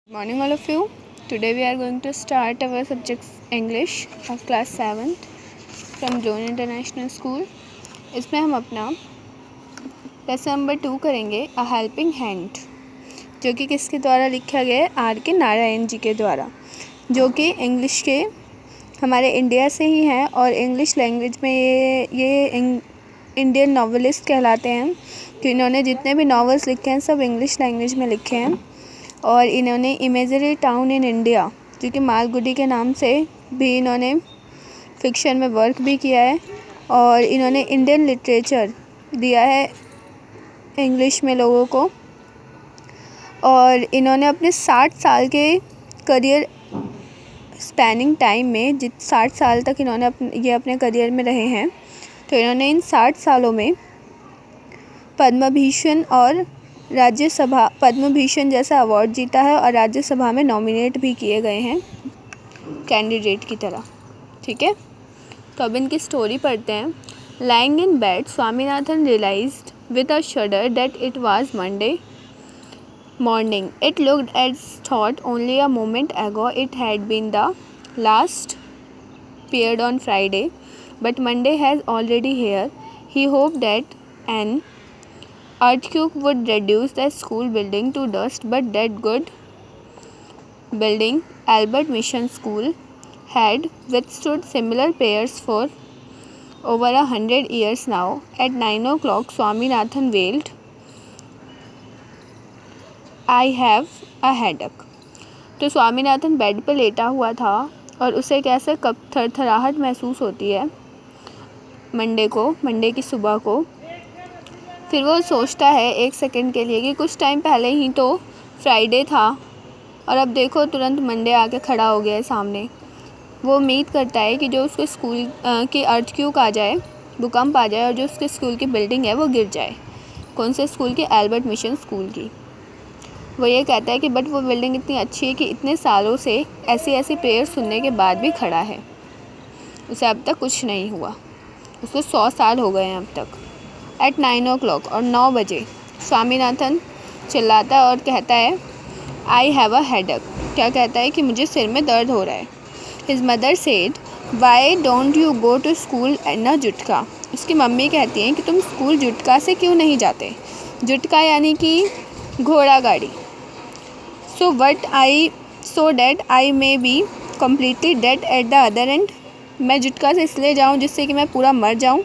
Morning all of you. Today we are going to start our subject English of class 7th from Joan International School. इसमें हम अपना lesson number 2 करेंगे a helping hand, जो कि किसके द्वारा लिखा गया है, आर के नारायण जी के द्वारा, जो कि इंग्लिश के हमारे इंडिया से ही हैं और इंग्लिश लैंग्वेज में ये इंडियन नॉवेलिस्ट कहलाते हैं कि इन्होंने जितने भी नॉवेल्स लिखे हैं सब इंग्लिश लैंग्वेज में लिखे हैं। और इन्होंने इमेजरी टाउन इन इंडिया, जो कि मालगुडी के नाम से भी इन्होंने फिक्शन में वर्क भी किया है। और इन्होंने इंडियन लिटरेचर दिया है इंग्लिश में लोगों को। और इन्होंने अपने 60 साल के करियर स्पैनिंग टाइम में 60 साल तक इन्होंने अपने करियर में रहे हैं, तो इन्होंने इन 60 सालों में पद्म भूषण और राज्यसभा पद्म भूषण जैसा अवार्ड जीता है और राज्यसभा में नॉमिनेट भी किए गए हैं कैंडिडेट की तरह। ठीक है, तो अब इनकी स्टोरी पढ़ते हैं। Lying in bed, Swaminathan realised with a shudder that it was Monday morning. It looked as thought only a moment ago it had been the last appeared on Friday, but Monday has already here. He hoped that an earthquake would reduce the school building to dust, but that good building, Albert Mission School, had withstood similar prayers for over 100 years now. At 9 o'clock, Swaminathan wailed, I have a headache. तो Swaminathan bed पर लेटा हुआ था और उसे कैसे कब थरथराहट महसूस होती है मंडे की सुबह को। फिर वो सोचता है एक सेकंड के लिए कि कुछ टाइम पहले ही तो फ्राइडे था और अब देखो तुरंत मंडे आके खड़ा हो गया है सामने। वो उम्मीद करता है कि जो उसके स्कूल की अर्थक्वेक आ जाए, भूकंप आ जाए और जो उसके स्कूल की बिल्डिंग है वो गिर जाए। कौन से स्कूल की? एल्बर्ट मिशन स्कूल की। वो ये कहता है कि बट वो बिल्डिंग इतनी अच्छी है कि इतने सालों से ऐसी प्रेयर सुनने के बाद भी खड़ा है, उसे अब तक कुछ नहीं हुआ। उसको 100 साल हो गए हैं अब तक। एट 9 o'clock, और 9 बजे स्वामीनाथन चिल्लाता है और कहता है आई हैव अ हेडेक। क्या कहता है? कि मुझे सिर में दर्द हो रहा है। His mother said why don't you go to school in a jutka. उसकी मम्मी कहती हैं कि तुम स्कूल जुटका से क्यों नहीं जाते? जुटका यानी कि घोड़ा गाड़ी। So that I may be completely dead at the other end. मैं जुटका से इसलिए जाऊँ जिससे कि मैं पूरा मर जाऊँ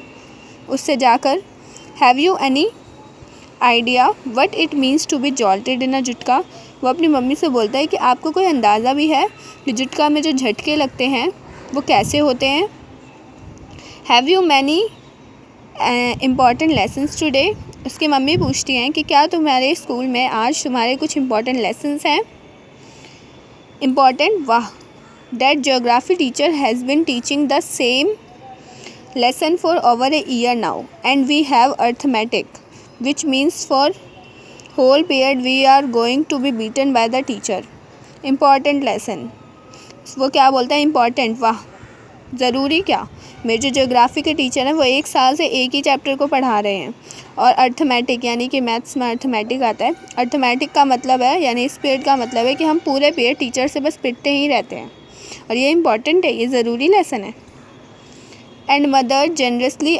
उससे जाकर। Have you any idea what it means to be jolted in a jutka. वो अपनी मम्मी से बोलता है कि आपको कोई अंदाज़ा भी है कि जुटका में जो झटके लगते हैं वो कैसे होते हैं. Have you many important lessons today. उसकी मम्मी पूछती हैं कि क्या तुम्हारे स्कूल में आज तुम्हारे कुछ इम्पॉर्टेंट लेसन्स हैं. इम्पॉर्टेंट? वाह. That geography teacher has been teaching the same lesson for over a year now, and we have arithmetic, which means for whole period we are going to be beaten by the teacher. Important lesson. वो क्या बोलता है? Important. वाह. ज़रूरी क्या? मेरे जो geography के टीचर हैं वो 1 साल से एक ही चैप्टर को पढ़ा रहे हैं. और अर्थमेटिक यानी कि मैथ्स में अर्थमेटिक आता है. अर्थमेटिक का मतलब है यानी इस पीरियड का मतलब है कि हम पूरे पीरियड टीचर से बस पिटते ही रहते हैं. और ये इम्पॉर्टेंट है, ये ज़रूरी लेसन है. And mother generously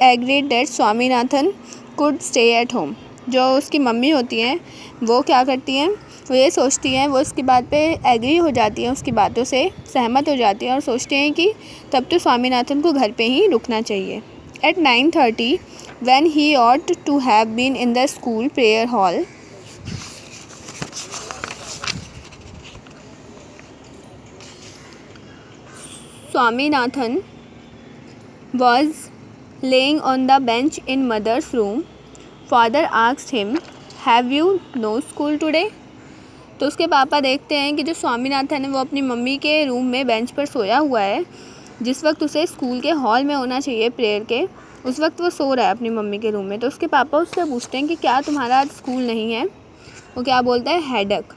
agreed that Swaminathan could stay at home. जो उसकी मम्मी होती हैं वो क्या करती हैं? वो ये सोचती हैं, वो उसकी बात पे एग्री हो जाती हैं, उसकी बातों से सहमत हो जाती हैं और सोचते हैं कि तब तो स्वामीनाथन को घर पे ही रुकना चाहिए. At 9:30 when he ought to have been in the school prayer hall, Swaminathan was laying on the bench in mother's room. Father asked him, have you no school today? तो उसके पापा देखते हैं कि जो स्वामीनाथन है वो अपनी मम्मी के रूम में बेंच पर सोया हुआ है. जिस वक्त उसे स्कूल के हॉल में होना चाहिए प्रेयर के, उस वक्त वो सो रहा है अपनी मम्मी के रूम में. तो उसके पापा उससे पूछते हैं कि क्या तुम्हारा आज स्कूल नहीं है? वो क्या बोलता है? हेडेक.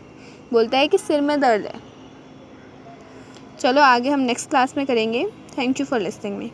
बोलता है कि सिर में दर्द है. चलो आगे हम नेक्स्ट क्लास में करेंगे. Thank you for listening me.